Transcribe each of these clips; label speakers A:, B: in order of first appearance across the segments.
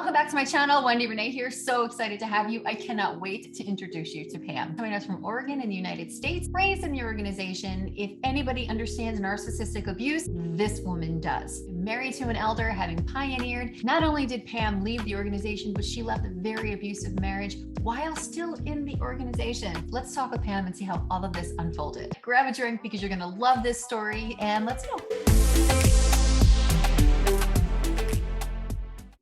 A: Welcome back to my channel. Wendy Renee here. So excited to have you. I cannot wait to introduce you to Pam. Coming us from Oregon in the United States, raised in the organization. If anybody understands narcissistic abuse, this woman does. Married to an elder, having pioneered, not only did Pam leave the organization, but she left a very abusive marriage while still in the organization. Let's talk with Pam and see how all of this unfolded. Grab a drink because you're going to love this story, and let's go.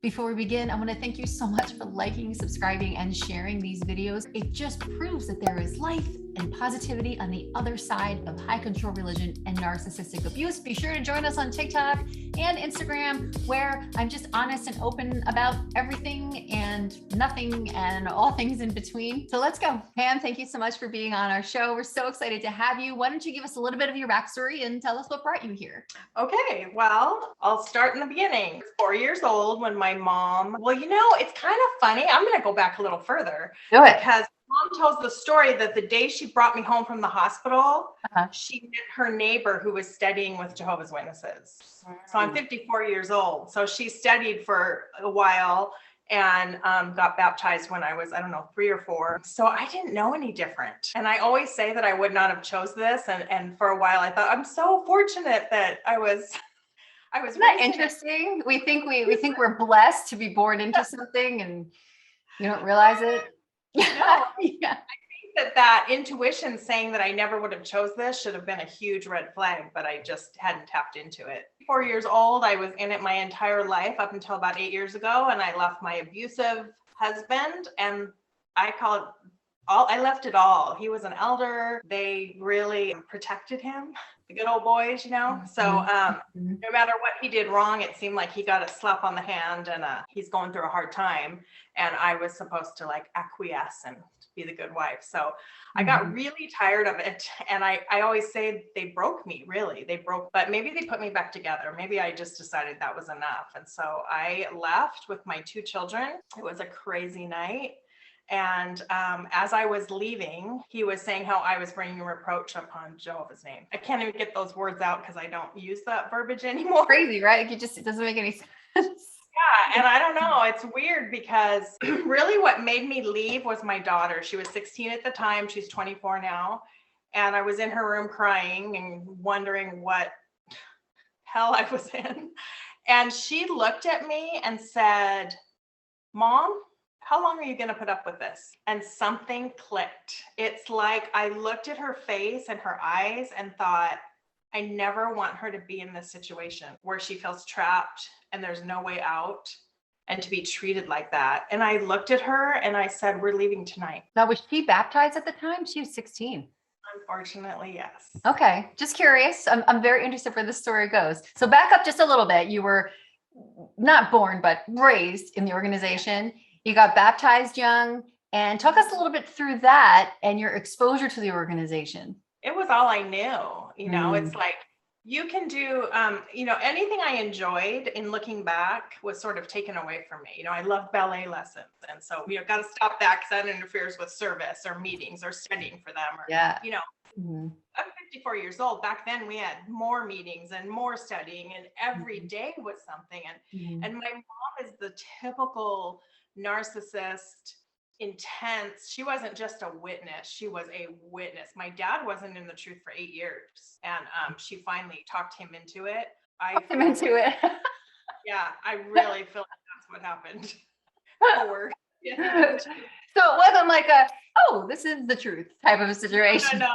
A: Before we begin, I want to thank you so much for liking, subscribing, and sharing these videos. It just proves that there is life and positivity on the other side of high control religion and narcissistic abuse. Be sure to join us on TikTok and Instagram, where I'm just honest and open about everything and nothing and all things in between. So let's go. Pam, thank you so much for being on our show. We're so excited to have you. Why don't you give us a little bit of your backstory and tell us what brought you here?
B: Okay, well, I'll start in the beginning. 4 years old when my mom, it's kind of funny. I'm going to go back a little further.
A: Do it.
B: Because Mom tells the story that the day she brought me home from the hospital, she met her neighbor who was studying with Jehovah's Witnesses. So I'm 54 years old. So she studied for a while and got baptized when I was, 3 or 4. So I didn't know any different. And I always say that I would not have chose this. And for a while I thought, I'm so fortunate that I was
A: Isn't that interesting? We think we're blessed to be born into something and you don't realize it.
B: No, yeah. I think that intuition saying that I never would have chose this should have been a huge red flag, but I just hadn't tapped into it. 4 years old, I was in it my entire life up until about 8 years ago, and I left my abusive husband, and I left it all. He was an elder. They really protected him, the good old boys, So no matter what he did wrong, it seemed like he got a slap on the hand and he's going through a hard time. And I was supposed to acquiesce and be the good wife. So I got really tired of it. And I always say they broke me, really. But maybe they put me back together. Maybe I just decided that was enough. And so I left with my 2 children. It was a crazy night. And as I was leaving, he was saying how I was bringing reproach upon Jehovah's name. I can't even get those words out because I don't use that verbiage anymore.
A: Crazy, right? It doesn't make any sense.
B: Yeah, and I don't know. It's weird because really what made me leave was my daughter. She was 16 at the time. She's 24 now. And I was in her room crying and wondering what hell I was in. And she looked at me and said, "Mom, how long are you going to put up with this?" And something clicked. It's like I looked at her face and her eyes and thought, I never want her to be in this situation where she feels trapped and there's no way out and to be treated like that. And I looked at her and I said, we're leaving tonight.
A: Now, was she baptized at the time? She was 16.
B: Unfortunately, yes.
A: Okay. Just curious. I'm very interested where this story goes. So back up just a little bit. You were not born, but raised in the organization. You got baptized young, and talk us a little bit through that and your exposure to the organization.
B: It was all I knew, It's like you can do, anything I enjoyed in looking back was sort of taken away from me. I love ballet lessons. And so, got to stop that because that interferes with service or meetings or studying for them. I'm 54 years old. Back then we had more meetings and more studying and every day was something. And my mom is the typical narcissist, intense. She wasn't just a witness. She was a witness. My dad wasn't in the truth for 8 years. And she finally talked him into it. Yeah, I really feel like that's what happened.
A: Yeah. So it wasn't like this is the truth type of a situation.
B: No.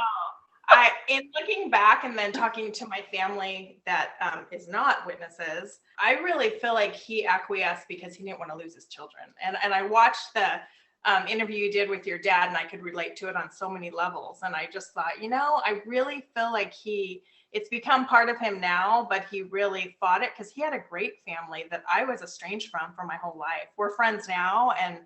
B: In looking back and then talking to my family that is not witnesses, I really feel like he acquiesced because he didn't want to lose his children. And I watched the interview you did with your dad, and I could relate to it on so many levels. And I just thought, I really feel like it's become part of him now, but he really fought it because he had a great family that I was estranged from for my whole life. We're friends now. And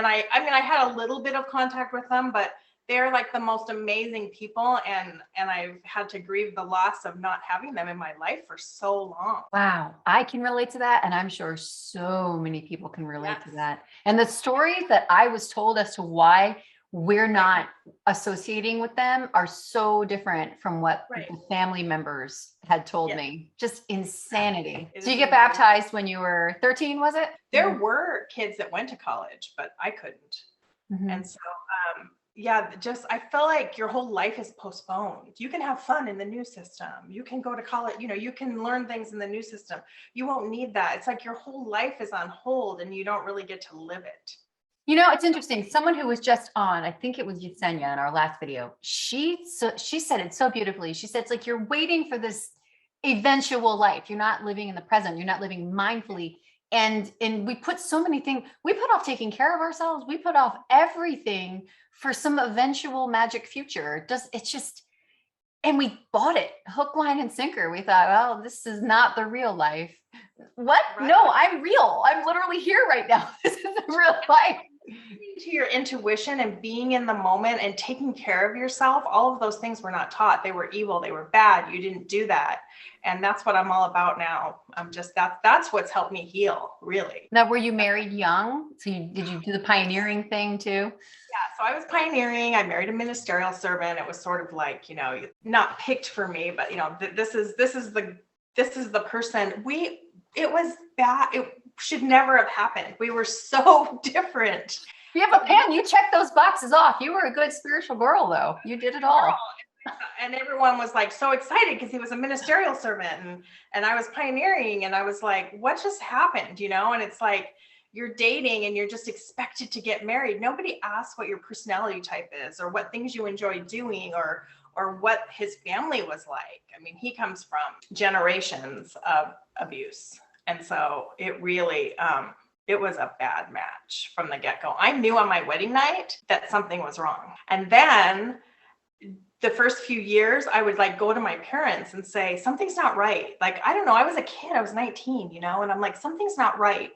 B: I had a little bit of contact with them, but they're like the most amazing people. And I've had to grieve the loss of not having them in my life for so long.
A: Wow. I can relate to that. And I'm sure so many people can relate to that. And the stories that I was told as to why we're not associating with them are so different from what
B: Right.
A: the family members had told
B: Yes.
A: me. Just insanity.
B: It
A: So you
B: is
A: get baptized when you were 13, was it?
B: There were kids that went to college, but I couldn't.
A: Mhm.
B: And so, yeah, just I feel like your whole life is postponed. You can have fun in the new system. You can go to college, you know, you can learn things in the new system. You won't need that. It's like your whole life is on hold and you don't really get to live it.
A: You know, it's interesting. Someone who was just on, I think it was Yesenia in our last video. She said it so beautifully. She said, it's like you're waiting for this eventual life. You're not living in the present. You're not living mindfully. And we put so many things, we put off taking care of ourselves. We put off everything for some eventual magic future. It's just, and we bought it hook, line, and sinker. We thought, well, this is not the real life. What?
B: Right.
A: No, I'm real. I'm literally here right now. This is the real life.
B: To your intuition and being in the moment and taking care of yourself, all of those things were not taught. They were evil. They were bad. You didn't do that. And that's what I'm all about now. I'm just, that's what's helped me heal, really.
A: Now, were you married young? So did you do the pioneering thing too?
B: Yeah, so I was pioneering. I married a ministerial servant. It was sort of like, you know, not picked for me, but you know, this is the person. It was bad. It should never have happened. We were so different.
A: Yeah, but Pam, you checked those boxes off. You were a good spiritual girl, though. You did it all.
B: And everyone was like so excited because he was a ministerial servant and I was pioneering, and I was like, what just happened, you know? And it's like you're dating and you're just expected to get married. Nobody asks what your personality type is or what things you enjoy doing or what his family was like. I mean, he comes from generations of abuse. And so it really, it was a bad match from the get-go. I knew on my wedding night that something was wrong. And then the first few years, I would like go to my parents and say, something's not right. Like, I don't know. I was a kid. I was 19, you know, and I'm like, something's not right.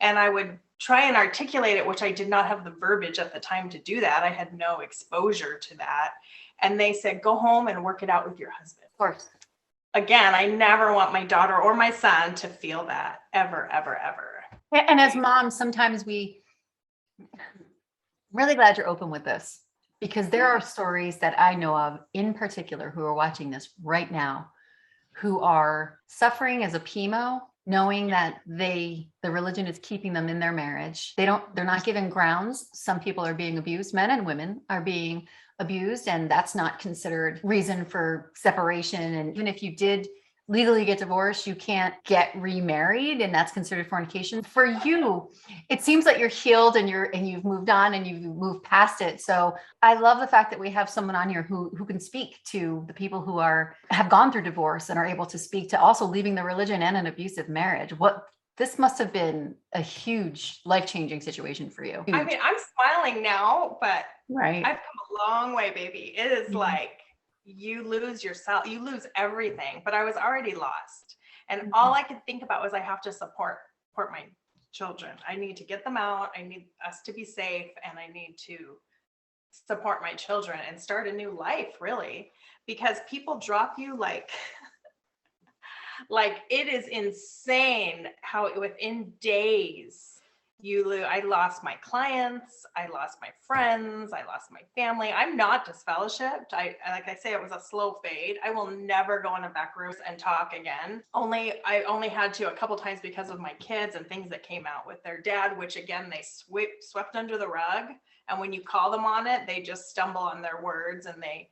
B: And I would try and articulate it, which I did not have the verbiage at the time to do that. I had no exposure to that. And they said, go home and work it out with your husband.
A: Of course.
B: Again, I never want my daughter or my son to feel that ever, ever, ever.
A: And as moms, sometimes I'm really glad you're open with this, because there are stories that I know of in particular who are watching this right now, who are suffering as a PMO, knowing that the religion is keeping them in their marriage. They're not given grounds. Some people are being abused. Men and women are being abused, and that's not considered reason for separation. And even if you did legally get divorced, you can't get remarried, and that's considered fornication. For you, it seems like you're healed and you've moved on and you've moved past it. So I love the fact that we have someone on here who can speak to the people who have gone through divorce and are able to speak to also leaving the religion and an abusive marriage. This must have been a huge life-changing situation for you.
B: I mean, I'm smiling now, but
A: right.
B: I've come a long way, baby. It is like you lose yourself, you lose everything, but I was already lost. And all I could think about was I have to support my children. I need to get them out. I need us to be safe, and I need to support my children and start a new life, really, because people drop you like it is insane how within days I lost my clients, I lost my friends, I lost my family. I'm not disfellowshipped. Like I say, it was a slow fade. I will never go in a back room and talk again. I only had to a couple times because of my kids and things that came out with their dad, which again, they swept under the rug. And when you call them on it, they just stumble on their words and they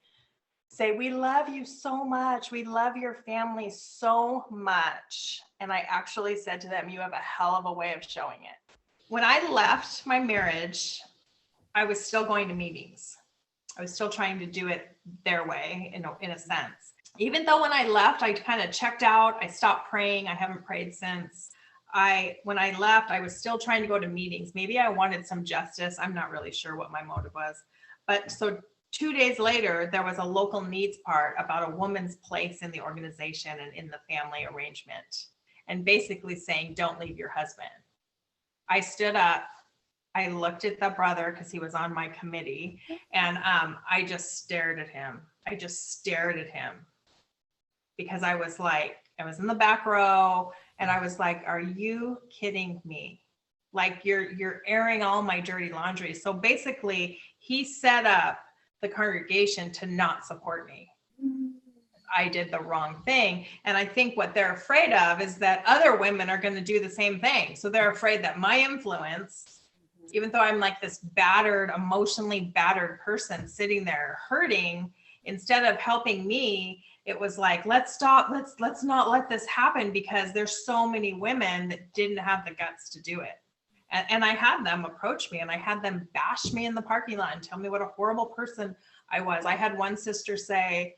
B: say, we love you so much. We love your family so much. And I actually said to them, you have a hell of a way of showing it. When I left my marriage, I was still going to meetings. I was still trying to do it their way, in a sense. Even though when I left, I kind of checked out. I stopped praying. I haven't prayed since. When I left, I was still trying to go to meetings. Maybe I wanted some justice. I'm not really sure what my motive was. But so 2 days later, there was a local needs part about a woman's place in the organization and in the family arrangement, and basically saying, don't leave your husband. I stood up, I looked at the brother because he was on my committee, and I just stared at him. Because I was in the back row, and I was like, are you kidding me? Like you're airing all my dirty laundry. So basically he set up the congregation to not support me. I did the wrong thing. And I think what they're afraid of is that other women are going to do the same thing. So they're afraid that my influence, even though I'm like this battered, emotionally battered person sitting there hurting, instead of helping me, it was like, let's stop, let's not let this happen, because there's so many women that didn't have the guts to do it. And I had them approach me and I had them bash me in the parking lot and tell me what a horrible person I was. I had one sister say,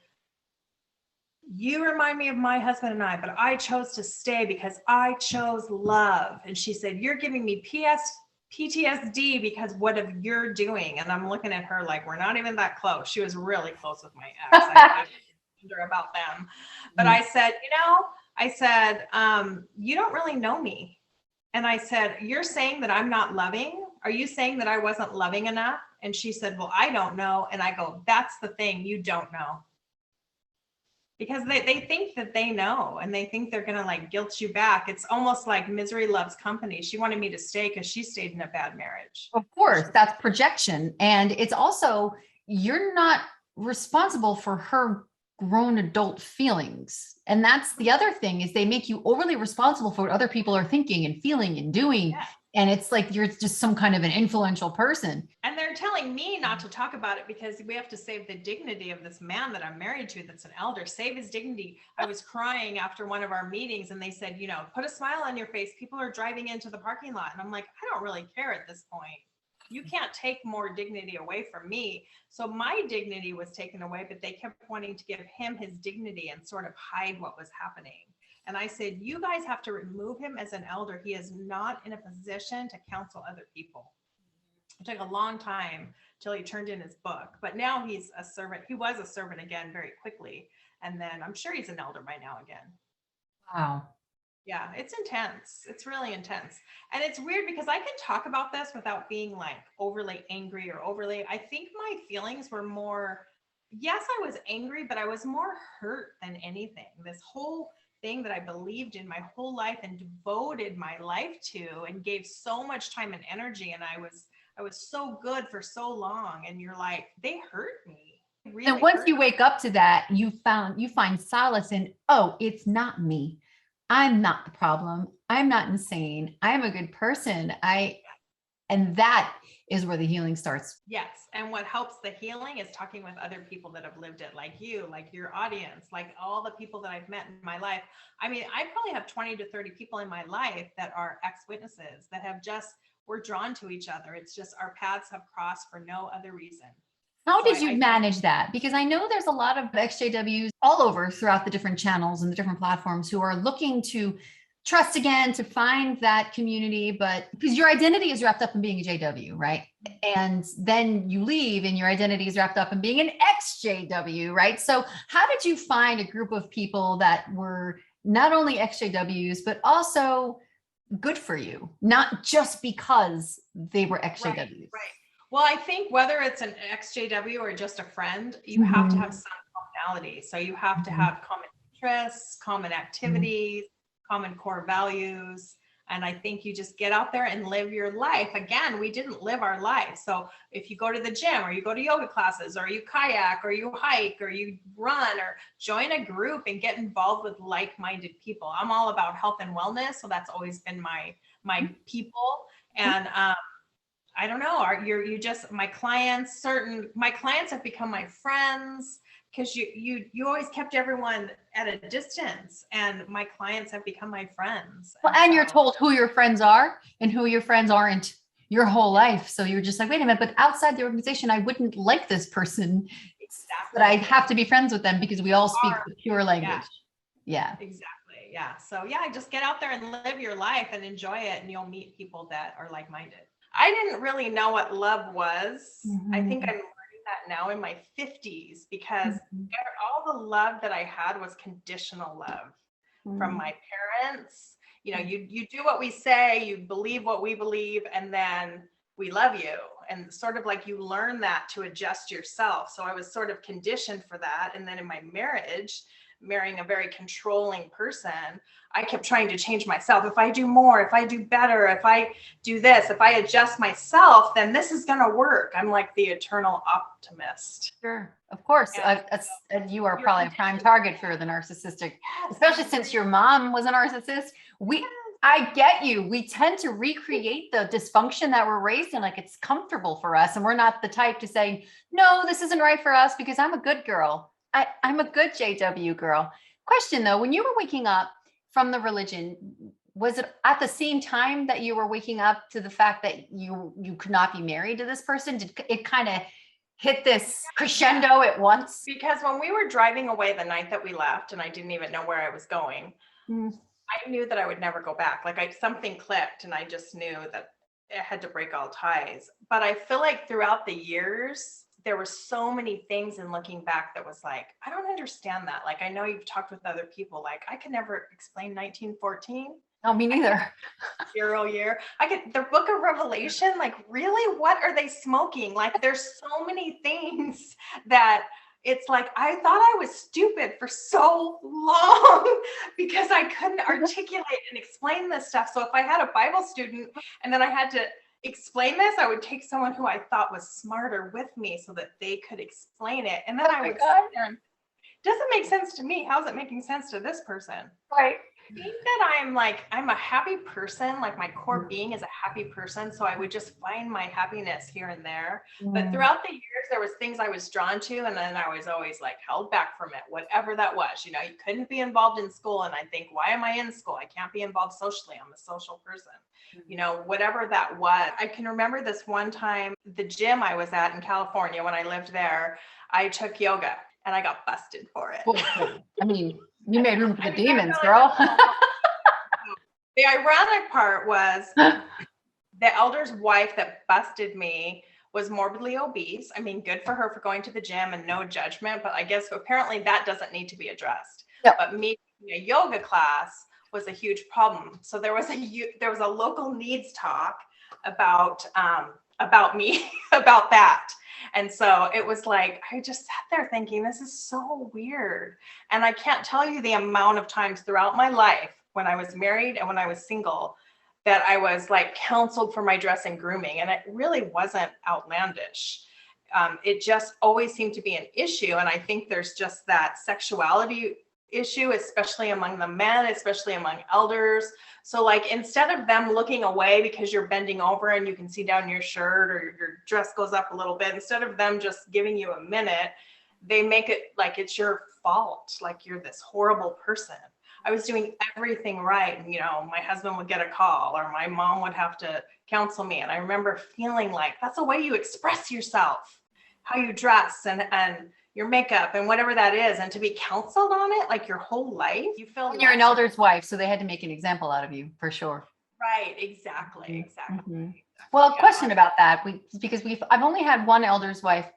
B: you remind me of my husband and I, but I chose to stay because I chose love. And she said, you're giving me PTSD because what if you're doing? And I'm looking at her like, we're not even that close. She was really close with my ex. I wonder about them. But I said, you don't really know me. And I said, you're saying that I'm not loving? Are you saying that I wasn't loving enough? And she said, well, I don't know. And I go, that's the thing, you don't know. Because they think that they know, and they think they're going to like guilt you back. It's almost like misery loves company. She wanted me to stay because she stayed in a bad marriage.
A: Of course, that's projection. And it's also, you're not responsible for her grown adult feelings. And that's the other thing, is they make you overly responsible for what other people are thinking and feeling and doing. Yeah. And it's like you're just some kind of an influential person.
B: And they're telling me not to talk about it because we have to save the dignity of this man that I'm married to, that's an elder, save his dignity. I was crying after one of our meetings and they said, put a smile on your face. People are driving into the parking lot. And I'm like, I don't really care at this point. You can't take more dignity away from me. So my dignity was taken away, but they kept wanting to give him his dignity and sort of hide what was happening. And I said, you guys have to remove him as an elder. He is not in a position to counsel other people. It took a long time till he turned in his book, but now he's a servant. He was a servant again very quickly. And then I'm sure he's an elder by now again.
A: Wow.
B: Yeah, it's intense. It's really intense. And it's weird because I can talk about this without being like overly angry or I think my feelings were more, yes, I was angry, but I was more hurt than anything. This whole thing that I believed in my whole life and devoted my life to and gave so much time and energy. And I was so good for so long. And you're like, they hurt me. Really.
A: And once you wake up to that, you find solace in, oh, it's not me. I'm not the problem. I'm not insane. I'm a good person. And that is where the healing starts.
B: Yes. And what helps the healing is talking with other people that have lived it, like you, like your audience, like all the people that I've met in my life. I mean, I probably have 20 to 30 people in my life that are ex-witnesses that have we're drawn to each other. It's just our paths have crossed for no other reason.
A: How did you manage that? Because I know there's a lot of ExJws all over throughout the different channels and the different platforms who are looking to trust again, to find that community, but because your identity is wrapped up in being a JW, right? And then you leave and your identity is wrapped up in being an ExJw, right? So how did you find a group of people that were not only ExJws, but also good for you, not just because they were ExJws?
B: Right. Well, I think whether it's an ExJw or just a friend, you have to have some commonality. So you have to have common interests, common activities, common core values. And I think you just get out there and live your life. Again, we didn't live our life. So if you go to the gym or you go to yoga classes or you kayak or you hike or you run or join a group and get involved with like-minded people. I'm all about health and wellness. So that's always been my people. And I don't know, my clients have become my friends because you always kept everyone at a distance, and my clients have become my friends.
A: Well, and you're told who your friends are and who your friends aren't your whole life. So you're just like, wait a minute, but outside the organization, I wouldn't like this person. Exactly. But I have to be friends with them because we all speak the pure language. Yeah.
B: Exactly. Yeah. So yeah, just get out there and live your life and enjoy it, and you'll meet people that are like-minded. I didn't really know what love was. I think I'm learning that now in my 50s because all the love that I had was conditional love from my parents. You do what we say, you believe what we believe, and then we love you. And sort of like you learn that to adjust yourself. So I was sort of conditioned for that. And then in my marriage, marrying a very controlling person, I kept trying to change myself. If I do more, if I do better, if I do this, if I adjust myself, then this is going to work. I'm like the eternal optimist.
A: Sure, of course. And you are probably a prime target for the narcissistic, especially since your mom was a narcissist. I get you. We tend to recreate the dysfunction that we're raised in, like it's comfortable for us. And we're not the type to say, no, this isn't right for us because I'm a good girl. I'm a good JW girl. Question though, when you were waking up from the religion, was it at the same time that you were waking up to the fact that you could not be married to this person? Did it kind of hit this crescendo at once?
B: Because when we were driving away the night that we left, and I didn't even know where I was going, I knew that I would never go back. Like something clicked and I just knew that I had to break all ties. But I feel like throughout the years, there were so many things in looking back that was like, I don't understand that. Like, I know you've talked with other people, like I could never explain 1914.
A: No, me neither.
B: 0 year. The book of Revelation, like really, what are they smoking? Like there's so many things that it's like, I thought I was stupid for so long because I couldn't articulate and explain this stuff. So if I had a Bible student and then I had to explain this, I would take someone who I thought was smarter with me so that they could explain it. And then I would sit there and, doesn't make sense to me. How's it making sense to this person?
A: Right.
B: I think that I'm a happy person, like my core being is a happy person. So I would just find my happiness here and there. But throughout the years, there was things I was drawn to. And then I was always like held back from it, whatever that was. You know, you couldn't be involved in school. And I think, why am I in school? I can't be involved socially. I'm a social person. You know, whatever that was. I can remember this one time, the gym I was at in California when I lived there, I took yoga and I got busted for it.
A: I mean, you made room for the demons, girl.
B: The ironic part was the elder's wife that busted me was morbidly obese. I mean, good for her for going to the gym and no judgment, but I guess apparently that doesn't need to be addressed. Yep. But me taking a yoga class was a huge problem. So there was a local needs talk about me about that. And so it was like, I just sat there thinking, this is so weird. And I can't tell you the amount of times throughout my life when I was married and when I was single that I was like counseled for my dress and grooming. And it really wasn't outlandish. It just always seemed to be an issue. And I think there's just that sexuality issue, especially among the men, especially among elders. So like, instead of them looking away because you're bending over and you can see down your shirt or your dress goes up a little bit, instead of them just giving you a minute, they make it like it's your fault. Like you're this horrible person. I was doing everything right. And, you know, my husband would get a call or my mom would have to counsel me. And I remember feeling like that's the way you express yourself, how you dress and your makeup and whatever that is, and to be counseled on it like your whole life, you feel
A: you're an elder's wife, so they had to make an example out of you for sure.
B: Right, exactly.
A: Well, a question about that, because I've only had one elder's wife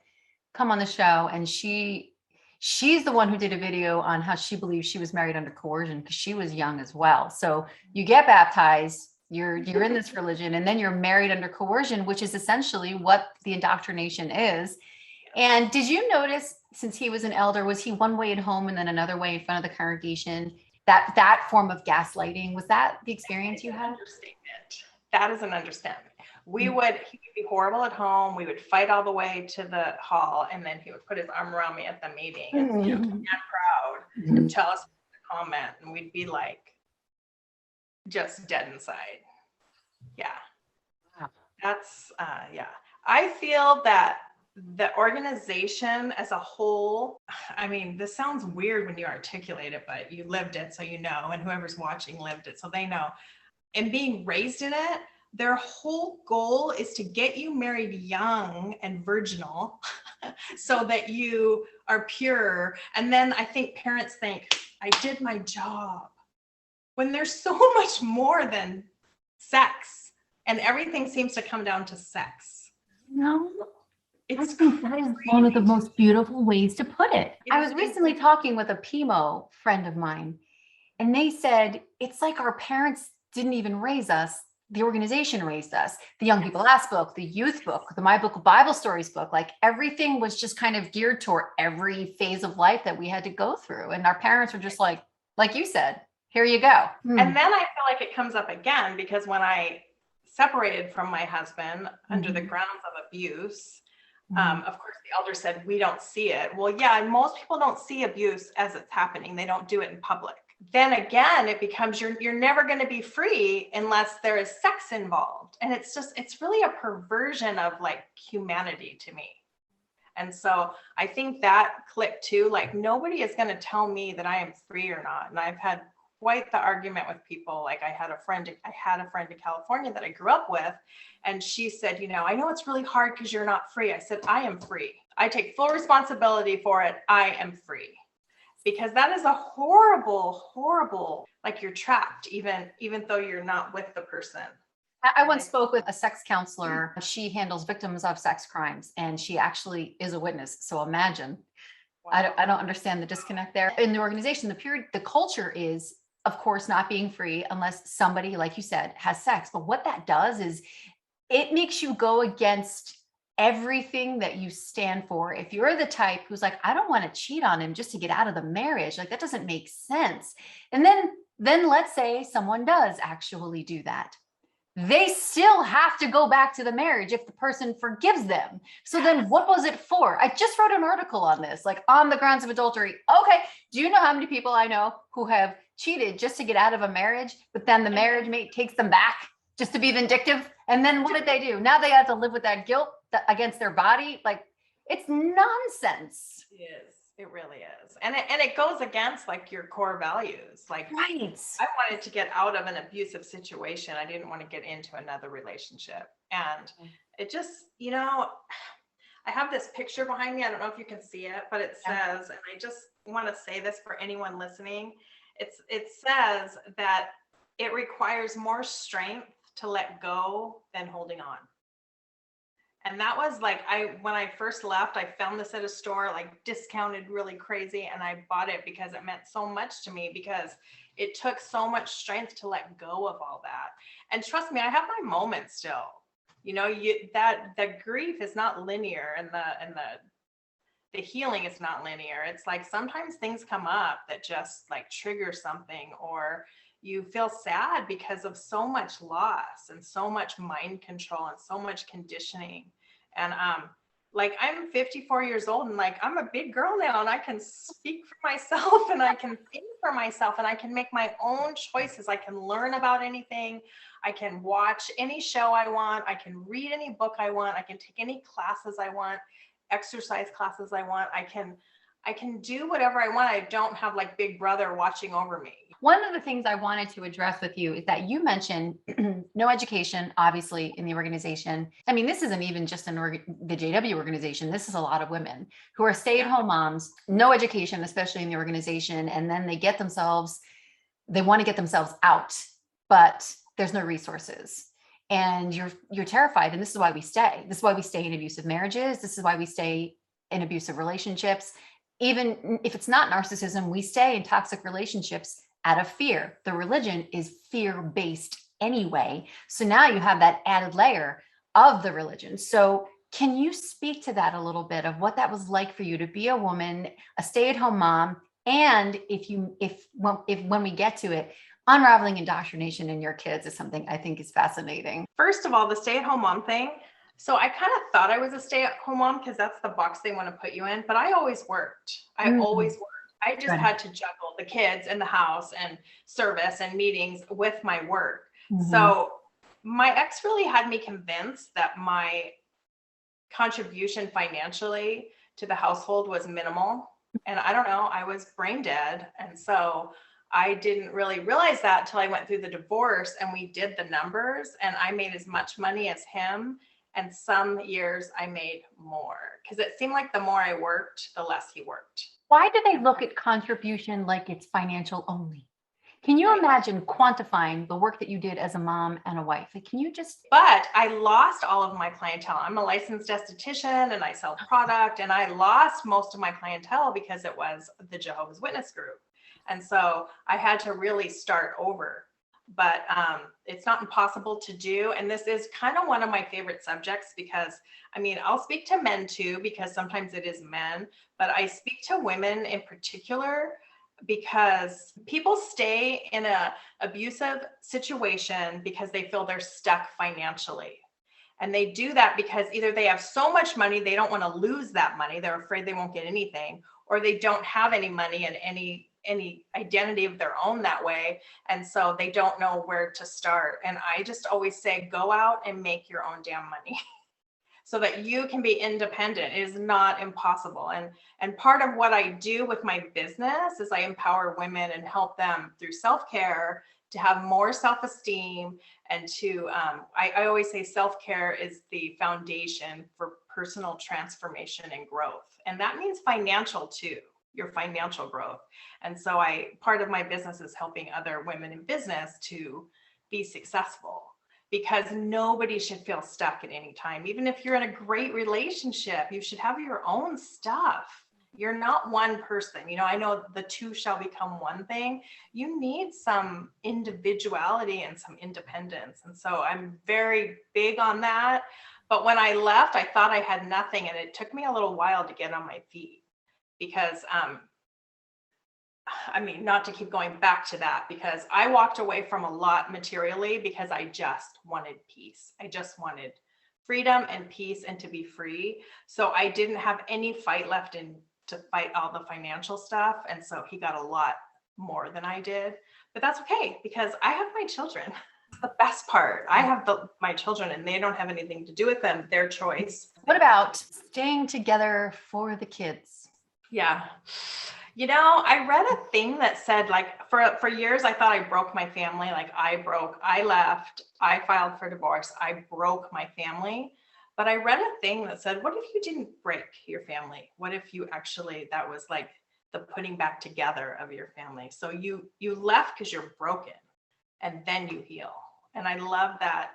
A: come on the show, and she's the one who did a video on how she believes she was married under coercion because she was young as well. So you get baptized, you're in this religion, and then you're married under coercion, which is essentially what the indoctrination is. And did you notice, since he was an elder, was he one way at home and then another way in front of the congregation? That form of gaslighting, was that the experience you had?
B: That is an understatement. He would be horrible at home. We would fight all the way to the hall, and then he would put his arm around me at the meeting and stand proud and tell us to comment, and we'd be like just dead inside. Yeah. That's I feel that the organization as a whole, I mean, this sounds weird when you articulate it, but you lived it, so you know, and whoever's watching lived it, so they know. And being raised in it, their whole goal is to get you married young and virginal so that you are pure. And then I think parents think, I did my job. When there's so much more than sex, and everything seems to come down to sex.
A: No. I think that is one of the most beautiful ways to put it. I was recently talking with a PMO friend of mine, and they said, it's like our parents didn't even raise us. the organization raised us, the Young People Ask book, the youth book, the My Book of Bible Stories book, like everything was just kind of geared toward every phase of life that we had to go through. And our parents were just like you said, here you go.
B: And then I feel like it comes up again because when I separated from my husband under the grounds of abuse, of course, the elder said, we don't see it. Well, yeah, most people don't see abuse as it's happening. They don't do it in public. Then again, it becomes you're never going to be free unless there is sex involved. And it's really a perversion of like humanity to me. And so I think that clicked too, like nobody is going to tell me that I am free or not. And I've had quite the argument with people. Like I had a friend in California that I grew up with, and she said, I know it's really hard because you're not free. I said, I am free. I take full responsibility for it. I am free. Because that is a horrible, horrible, like you're trapped, even though you're not with the person.
A: I once spoke with a sex counselor. She handles victims of sex crimes, and she actually is a witness. So imagine, wow. I don't understand the disconnect there. In the organization, the culture is, of course, not being free unless somebody, like you said, has sex. But what that does is it makes you go against everything that you stand for. If you're the type who's like, I don't want to cheat on him just to get out of the marriage, like that doesn't make sense. And then let's say someone does actually do that. They still have to go back to the marriage if the person forgives them. So then what was it for? I just wrote an article on this, like on the grounds of adultery. Okay. Do you know how many people I know who have cheated just to get out of a marriage, but then the marriage mate takes them back just to be vindictive? And then what did they do? Now they have to live with that guilt against their body. Like it's nonsense.
B: It is. It really is. And it goes against like your core values. Like
A: right.
B: I wanted to get out of an abusive situation. I didn't want to get into another relationship. And it just, I have this picture behind me. I don't know if you can see it, but it says, and I just want to say this for anyone listening. It says that it requires more strength to let go than holding on. And that was like, when I first left, I found this at a store, like discounted really crazy. And I bought it because it meant so much to me, because it took so much strength to let go of all that. And trust me, I have my moments still, the grief is not linear, and the healing is not linear. It's like, sometimes things come up that just like trigger something, or you feel sad because of so much loss and so much mind control and so much conditioning. And like I'm 54 years old, and like I'm a big girl now, and I can speak for myself, and I can think for myself, and I can make my own choices. I can learn about anything. I can watch any show I want. I can read any book I want. I can take any classes I want, exercise classes I want. I can do whatever I want. I don't have like Big Brother watching over me.
A: One of the things I wanted to address with you is that you mentioned no education, obviously, in the organization. I mean, this isn't even just the JW organization. This is a lot of women who are stay-at-home moms, no education, especially in the organization. And then they want to get themselves out, but there's no resources. And you're terrified. And this is why we stay. This is why we stay in abusive marriages. This is why we stay in abusive relationships. Even if it's not narcissism, we stay in toxic relationships out of fear. The religion is fear-based anyway. So now you have that added layer of the religion. So can you speak to that a little bit, of what that was like for you to be a woman, a stay-at-home mom, and when we get to it, unraveling indoctrination in your kids is something I think is fascinating.
B: First of all, the stay-at-home mom thing. So I kind of thought I was a stay-at-home mom because that's the box they want to put you in, but I always worked. Always worked. I just had to juggle the kids and the house and service and meetings with my work. So my ex really had me convinced that my contribution financially to the household was minimal. And I don't know, I was brain dead. And so I didn't really realize that till I went through the divorce and we did the numbers, and I made as much money as him. And some years I made more, because it seemed like the more I worked, the less he worked.
A: Why do they look at contribution like it's financial only? Can you imagine quantifying the work that you did as a mom and a wife? Like, can you just...
B: But I lost all of my clientele. I'm a licensed esthetician and I sell product, and I lost most of my clientele because it was the Jehovah's Witness group. And so I had to really start over. but it's not impossible to do. And this is kind of one of my favorite subjects because, I mean, I'll speak to men too, because sometimes it is men, but I speak to women in particular because people stay in a abusive situation because they feel they're stuck financially. And they do that because either they have so much money, they don't want to lose that money. They're afraid they won't get anything, or they don't have any money and any identity of their own that way. And so they don't know where to start. And I just always say, go out and make your own damn money so that you can be independent. It is not impossible. And part of what I do with my business is I empower women and help them through self-care to have more self-esteem and to, I always say self-care is the foundation for personal transformation and growth. And that means financial too, your financial growth. And so part of my business is helping other women in business to be successful, because nobody should feel stuck at any time. Even if you're in a great relationship, you should have your own stuff. You're not one person. You know, I know the two shall become one thing. You need some individuality and some independence. And so I'm very big on that. But when I left, I thought I had nothing. And it took me a little while to get on my feet because, I mean, not to keep going back to that, because I walked away from a lot materially because I just wanted peace. I just wanted freedom and peace and to be free. So I didn't have any fight left to fight all the financial stuff. And so he got a lot more than I did, but that's okay because I have my children. It's the best part. I have my children and they don't have anything to do with them, their choice.
A: What about staying together for the kids?
B: Yeah. You know, I read a thing that said, like, for years, I thought I broke my family. Like I left, I filed for divorce, I broke my family. But I read a thing that said, what if you didn't break your family? What if you actually, that was like the putting back together of your family. So you left because you're broken and then you heal. And I love that,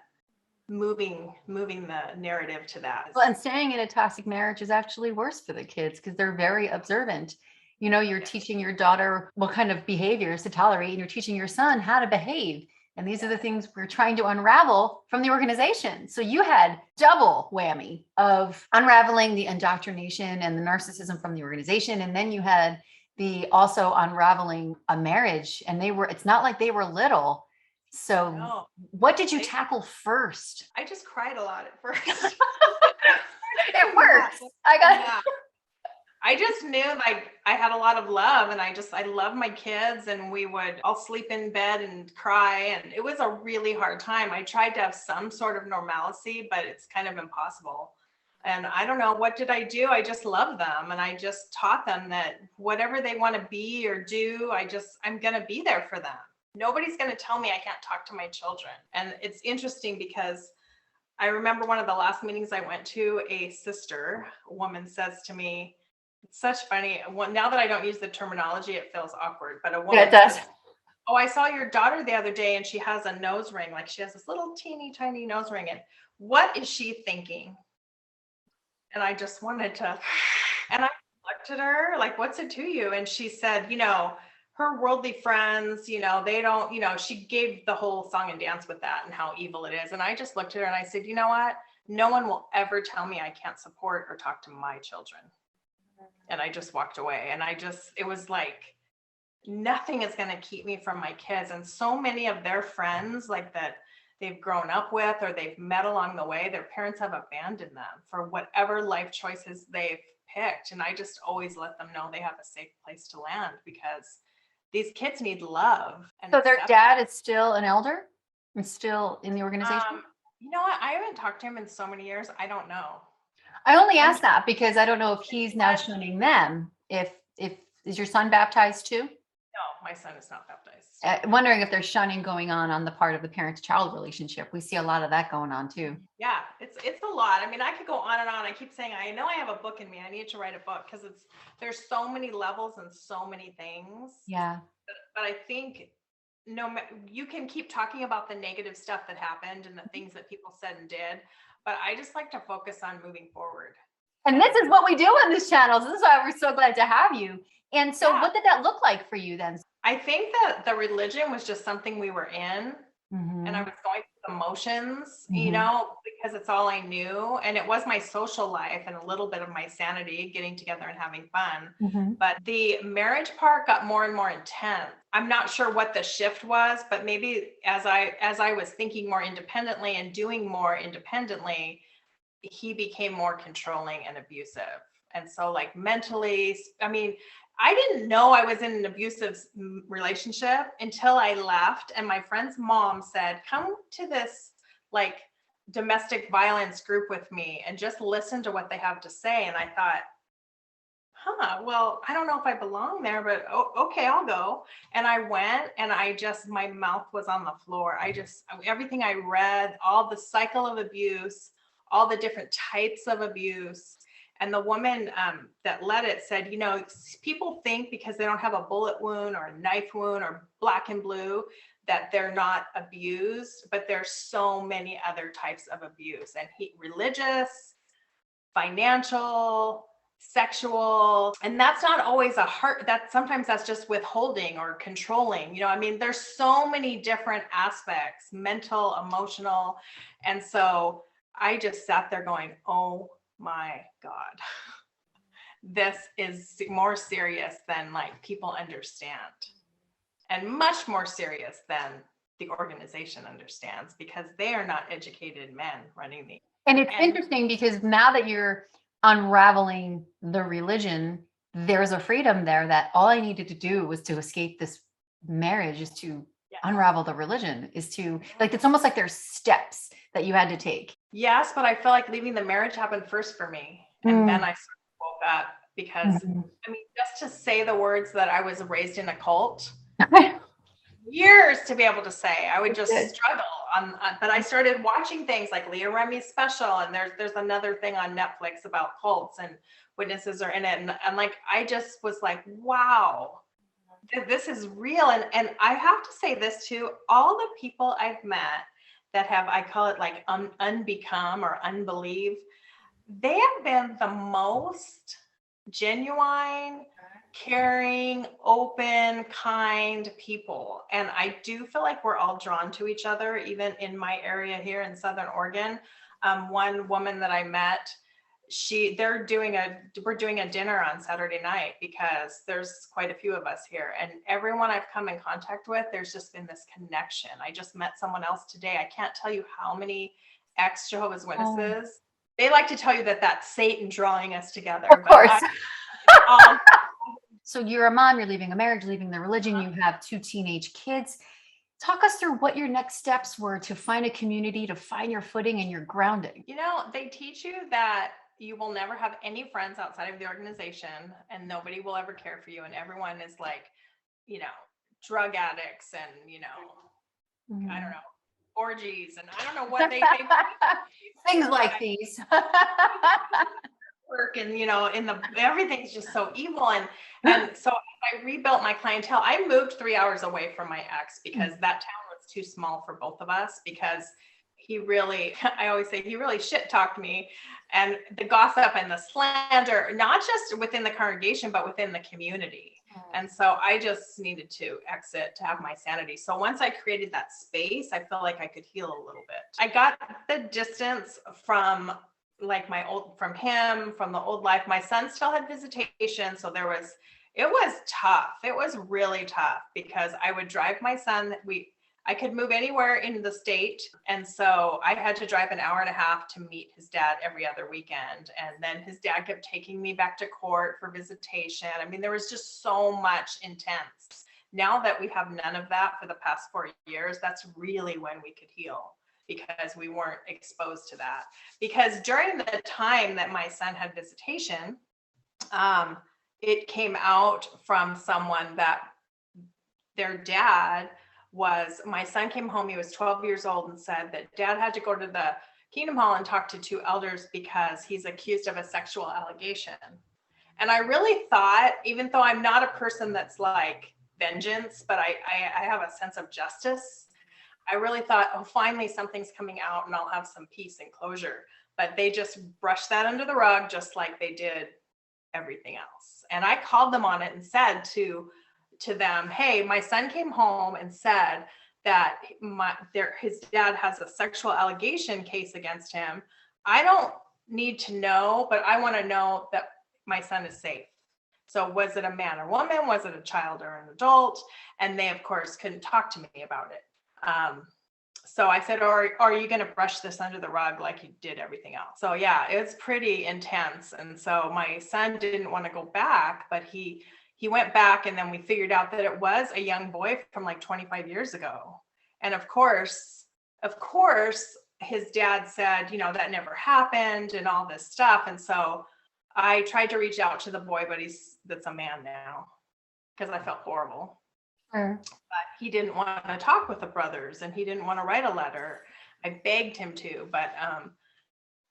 B: moving the narrative to that.
A: Well, and staying in a toxic marriage is actually worse for the kids because they're very observant. You know, you're teaching your daughter what kind of behaviors to tolerate, and you're teaching your son how to behave. And these are the things we're trying to unravel from the organization. So you had double whammy of unraveling the indoctrination and the narcissism from the organization. And then you had the also unraveling a marriage. And it's not like they were little. So
B: No.
A: What did you tackle first?
B: I just cried a lot at first.
A: It works.
B: I just knew like I had a lot of love, and I love my kids, and I'll sleep in bed and cry. And it was a really hard time. I tried to have some sort of normalcy, but it's kind of impossible. And I don't know, what did I do? I just love them. And I just taught them that whatever they want to be or do, I'm going to be there for them. Nobody's going to tell me I can't talk to my children. And it's interesting because I remember one of the last meetings I went to, a woman says to me, it's such funny. Well, now that I don't use the terminology, it feels awkward, but a woman
A: it does.
B: says, oh, I saw your daughter the other day and she has a nose ring. Like she has this little teeny tiny nose ring. And what is she thinking? And I just wanted to, and I looked at her like, what's it to you? And she said, you know, her worldly friends, you know, they don't, you know, she gave the whole song and dance with that and how evil it is. And I just looked at her and I said, you know what? No one will ever tell me I can't support or talk to my children. And I just walked away. And it was like, nothing is going to keep me from my kids. And so many of their friends like that they've grown up with or they've met along the way, their parents have abandoned them for whatever life choices they've picked. And I just always let them know they have a safe place to land because these kids need love. And
A: so their dad is still an elder and still in the organization?
B: You know what? I haven't talked to him in so many years. I don't know.
A: I only asked that because I don't know if he's now shunning them. If is your son baptized too?
B: No, my son is not baptized.
A: Wondering if there's shunning going on the part of the parent-child relationship. We see a lot of that going on too.
B: Yeah, it's a lot. I mean, I could go on and on. I keep saying, I know I have a book in me. I need to write a book because there's so many levels and so many things.
A: Yeah.
B: But I think you can keep talking about the negative stuff that happened and the things that people said and did, but I just like to focus on moving forward.
A: And this is what we do on this channel. This is why we're so glad to have you. And so what did that look like for you then?
B: I think that the religion was just something we were in. and I was going through the motions,
A: Mhm.
B: because it's all I knew. And it was my social life and a little bit of my sanity, getting together and having fun.
A: Mhm.
B: But the marriage part got more and more intense. I'm not sure what the shift was, but maybe as I was thinking more independently and doing more independently, he became more controlling and abusive. And so like mentally, I mean, I didn't know I was in an abusive relationship until I left. And my friend's mom said, come to this like domestic violence group with me and just listen to what they have to say. And I thought, well, I don't know if I belong there, but okay, I'll go. And I went, and my mouth was on the floor. Everything I read, all the cycle of abuse, all the different types of abuse. And the woman that led it said, people think because they don't have a bullet wound or a knife wound or black and blue that they're not abused, but there's so many other types of abuse, and religious, financial, sexual, and that's not always sometimes that's just withholding or controlling. I mean, there's so many different aspects, mental, emotional. And so I just sat there going, oh my God, this is more serious than like people understand, and much more serious than the organization understands, because they are not educated men running the.
A: And it's interesting because now that you're unraveling the religion, there's a freedom there that all I needed to do was to escape this marriage, is to unravel the religion, is to like, it's almost like there's steps that you had to take.
B: Yes, but I feel like leaving the marriage happened first for me. And then I sort of woke up, because I mean, just to say the words that I was raised in a cult, years to be able to say, I would just struggle but I started watching things like Leah Remy's special, and there's another thing on Netflix about cults, and witnesses are in it. And like, I just was like, wow, this is real. And I have to say this too, all the people I've met that have, I call it like unbecome or unbelieve, they have been the most genuine, caring, open, kind people. And I do feel like we're all drawn to each other, even in my area here in Southern Oregon. One woman that I met, we're doing a dinner on Saturday night, because there's quite a few of us here, and everyone I've come in contact with, there's just been this connection. I just met someone else today. I can't tell you how many ex-Jehovah's Witnesses. They like to tell you that that's Satan drawing us together.
A: Of course. So you're a mom, you're leaving a marriage, leaving the religion, you have 2 teenage kids. Talk us through what your next steps were to find a community, to find your footing and your grounding.
B: They teach you that you will never have any friends outside of the organization, and nobody will ever care for you. And everyone is like, drug addicts and, I don't know, orgies, and I don't know what they
A: things like these.
B: Work, and everything's just so evil. And so I rebuilt my clientele. I moved 3 hours away from my ex, because that town was too small for both of us, because I always say, he really shit talked me, and the gossip and the slander, not just within the congregation, but within the community. And so I just needed to exit to have my sanity. So once I created that space, I felt like I could heal a little bit. I got the distance from like from the old life. My son still had visitation. So it was tough. It was really tough, because I would drive my son. I could move anywhere in the state. And so I had to drive an hour and a half to meet his dad every other weekend. And then his dad kept taking me back to court for visitation. I mean, there was just so much intense. Now that we have none of that for the past 4 years, that's really when we could heal, because we weren't exposed to that. Because during the time that my son had visitation, it came out from someone that their dad my son came home, he was 12 years old, and said that dad had to go to the Kingdom Hall and talk to 2 elders because he's accused of a sexual allegation. And I really thought, even though I'm not a person that's like vengeance, but I have a sense of justice, I really thought, oh, finally something's coming out and I'll have some peace and closure. But they just brushed that under the rug, just like they did everything else. And I called them on it and said to them, hey, my son came home and said that his dad has a sexual allegation case against him. I don't need to know, but I want to know that my son is safe. So was it a man or woman? Was it a child or an adult? And they, of course, couldn't talk to me about it. So I said, or are you going to brush this under the rug like you did everything else? So yeah, it was pretty intense. And so my son didn't want to go back, but he went back, and then we figured out that it was a young boy from like 25 years ago. And of course, his dad said, you know, that never happened and all this stuff. And so I tried to reach out to the boy, but that's a man now, because I felt horrible.
A: Sure.
B: But he didn't want to talk with the brothers, and he didn't want to write a letter. I begged him to, but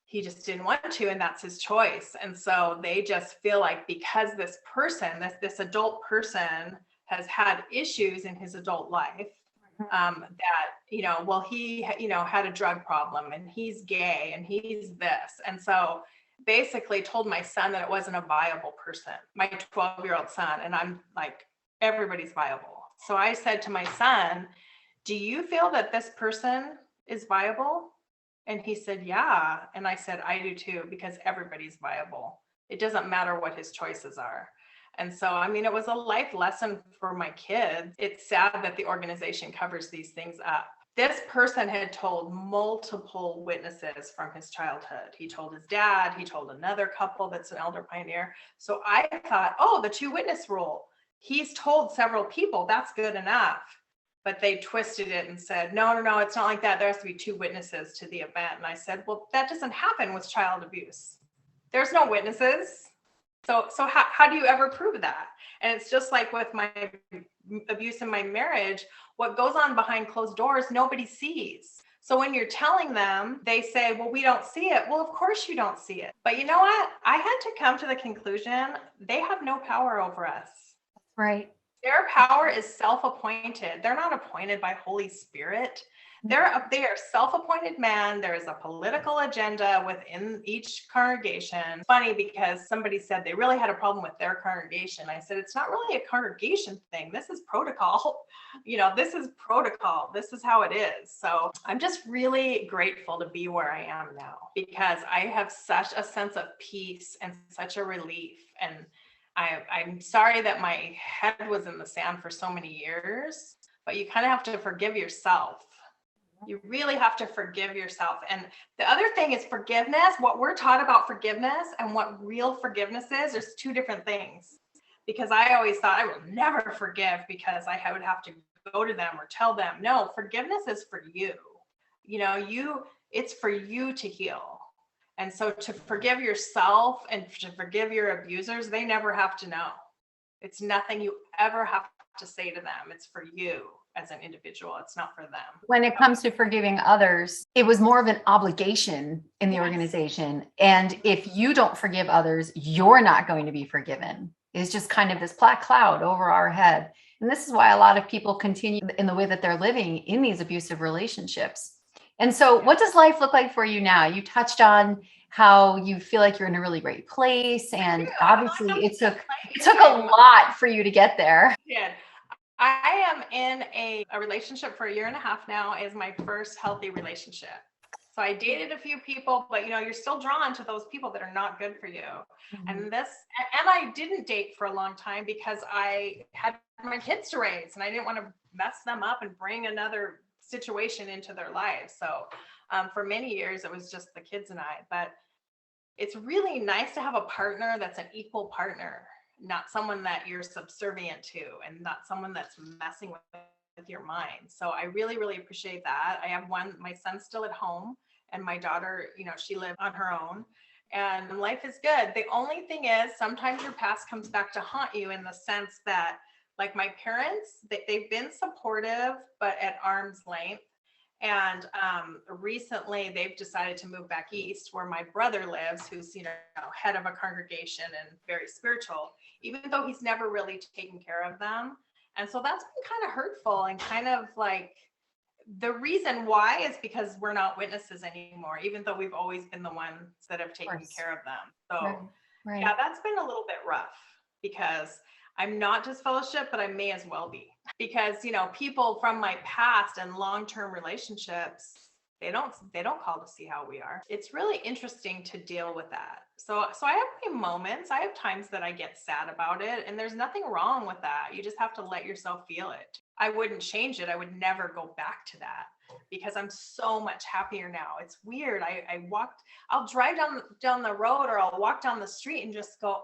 B: he just didn't want to, and that's his choice. And so they just feel like because this person, this adult person has had issues in his adult life, that, you know, well, he, you know, had a drug problem, and he's gay, and he's this. And so basically told my son that it wasn't a viable person, my 12-year-old son. And I'm like, everybody's viable. So I said to my son, do you feel that this person is viable? And he said, yeah. And I said, I do too, because everybody's viable. It doesn't matter what his choices are. And so, I mean, it was a life lesson for my kids. It's sad that the organization covers these things up. This person had told multiple witnesses from his childhood. He told his dad, he told another couple that's an elder pioneer. So I thought, oh, the 2-witness rule. He's told several people, that's good enough. But they twisted it and said, no, it's not like that. There has to be 2 witnesses to the event. And I said, well, that doesn't happen with child abuse. There's no witnesses. So how do you ever prove that? And it's just like with my abuse in my marriage, what goes on behind closed doors, nobody sees. So when you're telling them, they say, well, we don't see it. Well, of course you don't see it. But you know what? I had to come to the conclusion, they have no power over us.
A: Right.
B: Their power is self-appointed. They're not appointed by Holy Spirit. They are self-appointed man. There is a political agenda within each congregation. It's funny because somebody said they really had a problem with their congregation. I said, it's not really a congregation thing. This is protocol. You know, this is protocol. This is how it is. So I'm just really grateful to be where I am now, because I have such a sense of peace and such a relief. And I'm sorry that my head was in the sand for so many years, but you kind of have to forgive yourself. You really have to forgive yourself. And the other thing is forgiveness. What we're taught about forgiveness and what real forgiveness is 2 different things. Because I always thought I will never forgive because I would have to go to them or tell them. No, forgiveness is for you. You know, it's for you to heal. And so to forgive yourself and to forgive your abusers, they never have to know. It's nothing you ever have to say to them. It's for you as an individual. It's not for them.
A: When it comes to forgiving others, it was more of an obligation in the organization. And if you don't forgive others, you're not going to be forgiven. It's just kind of this black cloud over our head. And this is why a lot of people continue in the way that they're living in these abusive relationships. And so what does life look like for you now? You touched on how you feel like you're in a really great place. And obviously it took a lot for you to get there.
B: Yeah. I am in a relationship for 1.5 years now. Is my first healthy relationship. So I dated a few people, but you know, you're still drawn to those people that are not good for you. Mm-hmm. And I didn't date for a long time because I had my kids to raise and I didn't want to mess them up and bring another situation into their lives. So for many years, it was just the kids and I, but it's really nice to have a partner that's an equal partner, not someone that you're subservient to and not someone that's messing with your mind. So I really, really appreciate that. I have my son's still at home and my daughter, you know, she lived on her own and life is good. The only thing is sometimes your past comes back to haunt you in the sense that like my parents, they've been supportive, but at arm's length. And recently they've decided to move back east where my brother lives, who's, you know, head of a congregation and very spiritual, even though he's never really taken care of them. And so that's been kind of hurtful and kind of like the reason why is because we're not witnesses anymore, even though we've always been the ones that have taken care of them. So right. Yeah, that's been a little bit rough because I'm not disfellowship, but I may as well be, because, people from my past and long-term relationships, they don't call to see how we are. It's really interesting to deal with that. So I have my moments. I have times that I get sad about it, and there's nothing wrong with that. You just have to let yourself feel it. I wouldn't change it. I would never go back to that, because I'm so much happier now. It's weird. I'll drive down the road, or I'll walk down the street and just go,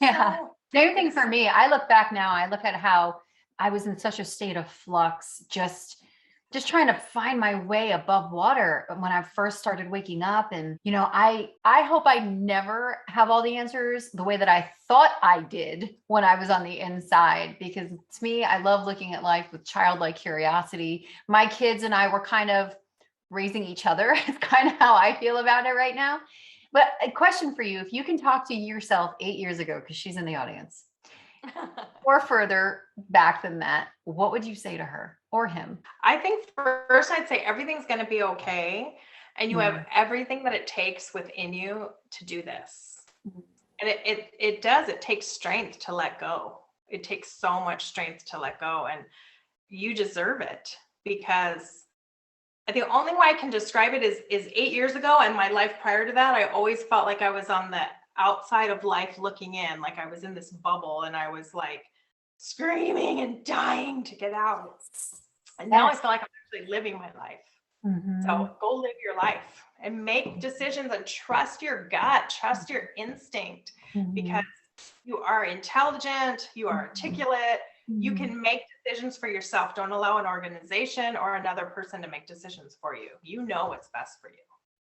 A: Yeah.
B: so
A: Same thing for me. I look back now, I look at how I was in such a state of flux, just trying to find my way above water when I first started waking up. And, I hope I never have all the answers the way that I thought I did when I was on the inside, because to me, I love looking at life with childlike curiosity. My kids and I were kind of raising each other. It's kind of how I feel about it right now. But a question for you, if you can talk to yourself 8 years ago, because she's in the audience, or further back than that, what would you say to her or him?
B: I think first I'd say everything's going to be okay. And you have everything that it takes within you to do this. And it takes strength to let go. It takes so much strength to let go, and you deserve it, because the only way I can describe it is 8 years ago and my life prior to that. I always felt like I was on the outside of life looking in, like I was in this bubble and I was like screaming and dying to get out. And now I feel like I'm actually living my life. So go live your life and make decisions and trust your gut, trust your instinct, because you are intelligent, you are articulate, you can make decisions for yourself. Don't allow an organization or another person to make decisions for you. You know what's best for you.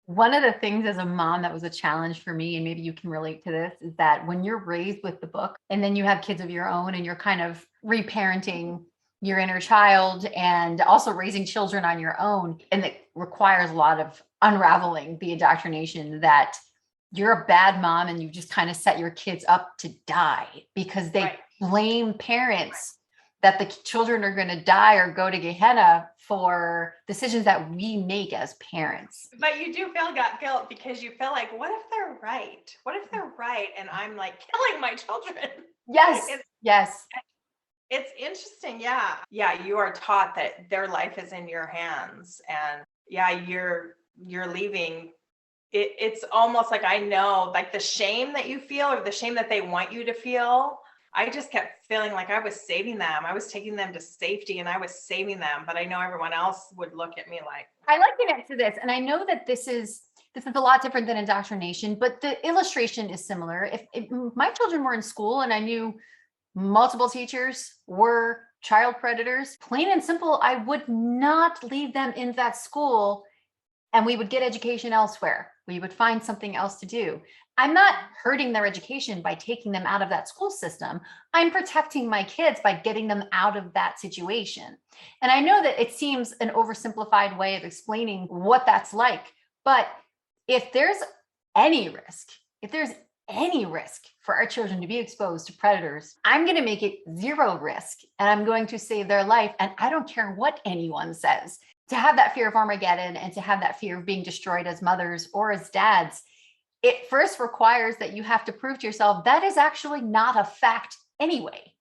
A: One of the things as a mom that was a challenge for me, and maybe you can relate to this, is that when you're raised with the book and then you have kids of your own and you're kind of reparenting your inner child and also raising children on your own, and it requires a lot of unraveling the indoctrination that you're a bad mom and you just kind of set your kids up to die because they blame parents that the children are going to die or go to Gehenna for decisions that we make as parents.
B: But you do feel guilt because you feel like, what if they're right? What if they're right? And I'm like killing my children.
A: Yes. Yes.
B: It's interesting. Yeah. Yeah. You are taught that their life is in your hands, and you're leaving. It's almost like, I know, like the shame that you feel, or the shame that they want you to feel. I just kept feeling like I was saving them. I was taking them to safety and I was saving them. But I know everyone else would look at me like,
A: I liken it to this. And I know that this is a lot different than indoctrination, but the illustration is similar. If my children were in school and I knew multiple teachers were child predators, plain and simple, I would not leave them in that school, and we would get education elsewhere. We would find something else to do. I'm not hurting their education by taking them out of that school system. I'm protecting my kids by getting them out of that situation. And I know that it seems an oversimplified way of explaining what that's like, but if there's any risk for our children to be exposed to predators, I'm going to make it zero risk, and I'm going to save their life. And I don't care what anyone says. To have that fear of Armageddon and to have that fear of being destroyed as mothers or as dads, it first requires that you have to prove to yourself that is actually not a fact anyway.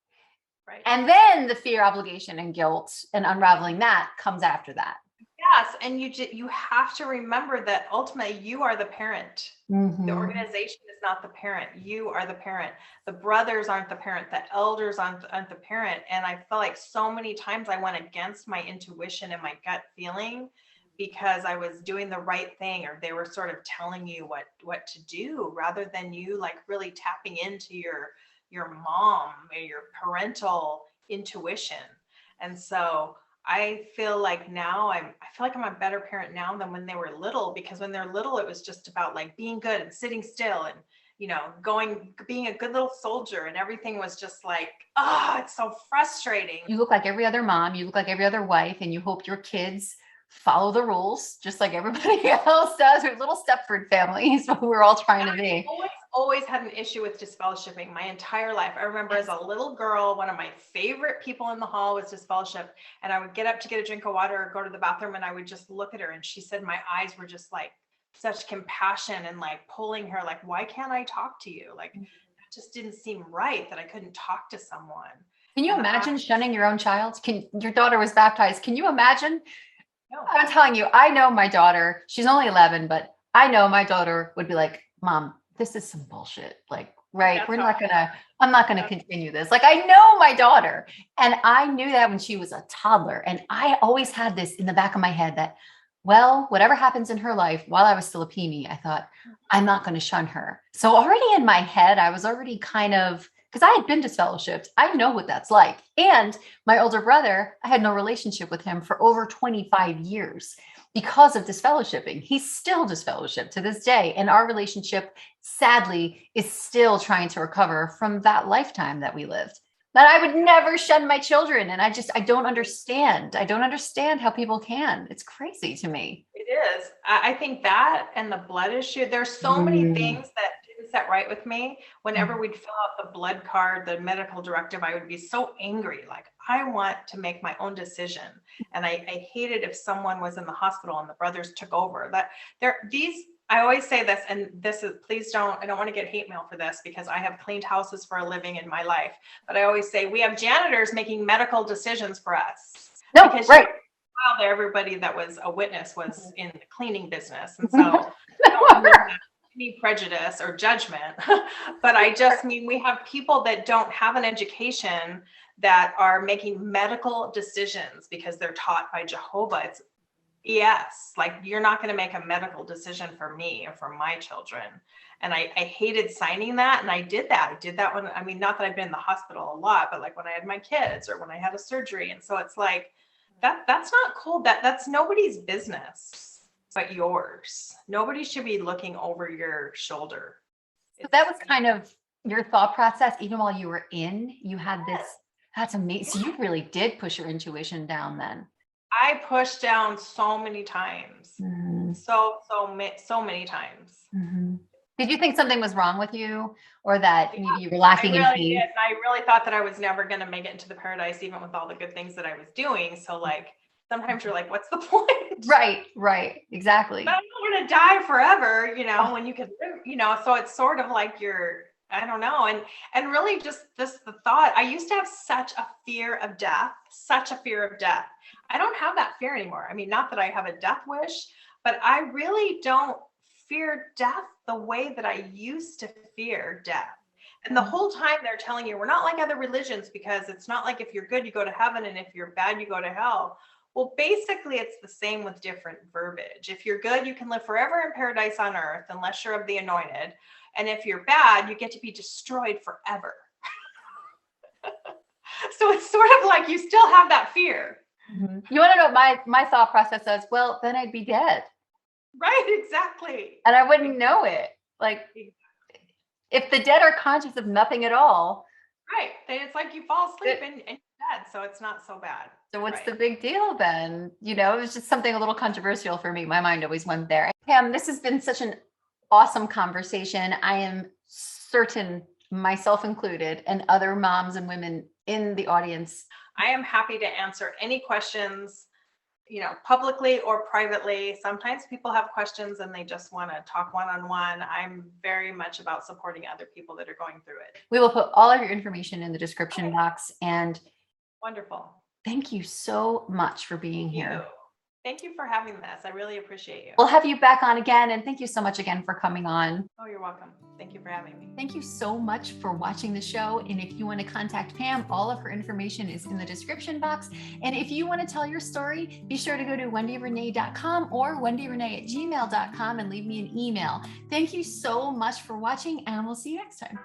B: Right.
A: And then the fear, obligation, and guilt and unraveling that comes after that.
B: Yes. And you have to remember that ultimately you are the parent. The organization is not the parent. You are the parent. The brothers aren't the parent. The elders aren't the parent. And I feel like so many times I went against my intuition and my gut feeling because I was doing the right thing, or they were sort of telling you what to do, rather than you like really tapping into your mom or your parental intuition. And so I feel like now I feel like I'm a better parent now than when they were little, because when they're little, it was just about like being good and sitting still and, being a good little soldier, and everything was just like, it's so frustrating.
A: You look like every other mom, you look like every other wife, and you hope your kids follow the rules just like everybody else does. We're little Stepford families, but we're all trying to be.
B: Always had an issue with disfellowshipping my entire life. I remember as a little girl, one of my favorite people in the hall was disfellowship, and I would get up to get a drink of water or go to the bathroom, and I would just look at her, and she said my eyes were just like such compassion and like pulling her, like, why can't I talk to you? Like, just didn't seem right, that I couldn't talk to someone.
A: Can you imagine shunning your own child? Your daughter was baptized. Can you imagine? No. I'm telling you, I know my daughter, she's only 11, but I know my daughter would be like, Mom, this is some bullshit. Like, right. I'm not going to continue this. Like, I know my daughter, and I knew that when she was a toddler. And I always had this in the back of my head that, well, whatever happens in her life, while I was still a preemie, I thought, I'm not going to shun her. So already in my head, I was already kind of, because I had been disfellowshipped. I know what that's like. And my older brother, I had no relationship with him for over 25 years because of disfellowshipping. He's still disfellowshipped to this day. And our relationship, sadly, is still trying to recover from that lifetime that we lived. But I would never shun my children. And I don't understand. I don't understand how people can. It's crazy to me.
B: It is. I think that and the blood issue, there's so many things that didn't set right with me. Whenever we'd fill out the blood card, the medical directive, I would be so angry. Like, I want to make my own decision. And I hated if someone was in the hospital and the brothers took over. I always say this, and this is, I don't want to get hate mail for this because I have cleaned houses for a living in my life. But I always say we have janitors making medical decisions for us.
A: No,
B: because
A: right.
B: Everybody that was a witness was in the cleaning business. And so I don't have any prejudice or judgment, but I just mean we have people that don't have an education that are making medical decisions because they're taught by Jehovah. It's yes, like, you're not going to make a medical decision for me or for my children. And I hated signing that. And I did that. I did that when, I mean, not that I've been in the hospital a lot, but like when I had my kids or when I had a surgery. And so it's like, that's not cool. That's nobody's business but yours. Nobody should be looking over your shoulder.
A: So that was kind of your thought process, even while you were you had this, that's amazing. So you really did push your intuition down then.
B: I pushed down so many times, so many times.
A: Mm-hmm. Did you think something was wrong with you, or that maybe you were lacking in faith?
B: I really thought that I was never going to make it into the paradise, even with all the good things that I was doing. So like, sometimes you're like, what's the point?
A: Right. Exactly.
B: But I'm not going to die forever, when you can live, so it's sort of like I don't know. And really just the thought, I used to have such a fear of death. I don't have that fear anymore. I mean, not that I have a death wish, but I really don't fear death the way that I used to fear death. And the whole time they're telling you, we're not like other religions, because it's not like if you're good, you go to heaven, and if you're bad, you go to hell. Well, basically, it's the same with different verbiage. If you're good, you can live forever in paradise on earth, unless you're of the anointed. And if you're bad, you get to be destroyed forever. So it's sort of like you still have that fear.
A: Mm-hmm. You want to know what my thought process is? Well, then I'd be dead.
B: Right, exactly.
A: And I wouldn't know it. Like, if the dead are conscious of nothing at all.
B: Right. Then it's like you fall asleep and you're dead. So it's not so bad.
A: So what's the big deal then? It was just something a little controversial for me. My mind always went there. Pam, this has been such an awesome conversation. I am certain, myself included, and other moms and women in the audience,
B: I am happy to answer any questions, publicly or privately. Sometimes people have questions and they just want to talk one-on-one. I'm very much about supporting other people that are going through it.
A: We will put all of your information in the description box. And
B: wonderful.
A: Thank you so much for being here.
B: Thank you for having this. I really appreciate you.
A: We'll have you back on again. And thank you so much again for coming on.
B: Oh, you're welcome. Thank you for having me.
A: Thank you so much for watching the show. And if you want to contact Pam, all of her information is in the description box. And if you want to tell your story, be sure to go to wendi.r.nicholson or wendi.r.nicholson and leave me an email. Thank you so much for watching, and we'll see you next time.